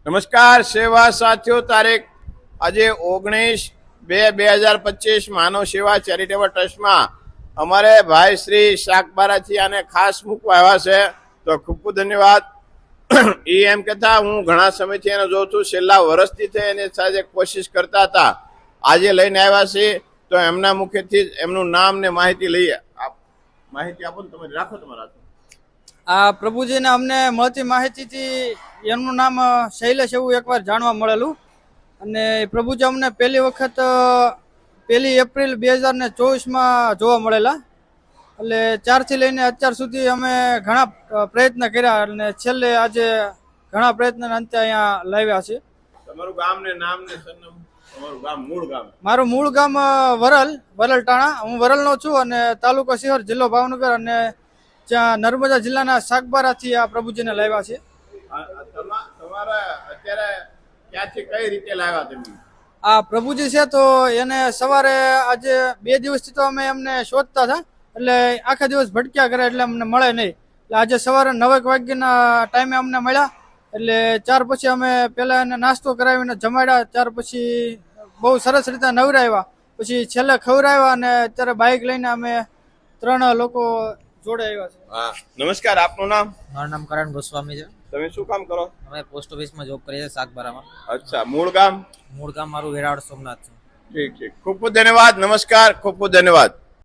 નમસ્કાર સેવા સાથીઓ, તારીખ આજે 19/2/2025 માનવ સેવા ચેરિટેબલ ટ્રસ્ટમાં અમારે ભાઈ શ્રી શાકબારાથી આને ખાસ મૂકવા આવ્યા છે. તો ખૂબ ખૂબ ધન્યવાદ. એ એમ કહેતા હું ઘણા સમયથી એને જોઉં છું, છેલ્લા વર્ષથી થઈ એની સાથે કોશિશ કરતા હતા. આજે લઈને આવ્યા છે તો એમના મુખેથી જ એમનું નામ ને માહિતી લઈએ. માહિતી આપો ને, તમે રાખો તમારા. આ પ્રભુજીને અમને મળતી માહિતીથી એમનું નામ શૈલેષ એવું એકવાર જાણવા મળેલું, અને પ્રભુજી અમને પહેલી વખત 1 એપ્રિલ 2024માં જોવા મળેલા. એટલે ત્યારથી લઈને અત્યાર સુધી અમે ઘણા પ્રયત્ન કર્યા અને છેલ્લે આજે ઘણા પ્રયત્નના અંતે અહીંયા લાવ્યા છે. તમારું ગામ ને નામ ને સરનામું? તમારું ગામ, મૂળ ગામ? મારું મૂળ ગામ વરલટાણા. હું વરલનો છું અને તાલુકો શિહોર, જિલ્લો ભાવનગર, અને જ્યાં નર્મદા જિલ્લાના શાકબારાથી આ પ્રભુજીને લાવ્યા છે. તમારા અત્યારે ક્યાંથી કઈ રીતે લાવ્યા તમે? આ પ્રભુજી છે તો એને સવારે આજે 2 દિવસથી તો અમે એમને શોધતા હતા, એટલે આખા દિવસ ભટક્યા કરે એટલે અમને મળે નહીં. એટલે આજે સવારે 9 વાગ્યાના ટાઈમે અમને મળ્યા. એટલે ત્યાર પછી અમે પહેલા એને નાસ્તો કરાવીને જમાડ્યા, ત્યાર પછી બહુ સરસ રીતે નવરાવ્યા, પછી છેલ્લે ખવડાવ્યા, અને અત્યારે બાઇક લઈને અમે 3 લોકો જોડે આવ્યા છે. હા, નમસ્કાર. આપનું નામ? મારું નામ કરણ ગોસ્વામી છે. તમે શું કામ કરો? અમે પોસ્ટ ઓફિસમાં જોબ કરીએ છીએ, શાકબારામાં. અચ્છા, મૂળ ગામ? મૂળ ગામ મારું વેરાવળ સોમનાથ છે. ઠીક ઠીક. ખૂબ ખૂબ ધન્યવાદ. નમસ્કાર, ખૂબ ખૂબ ધન્યવાદ.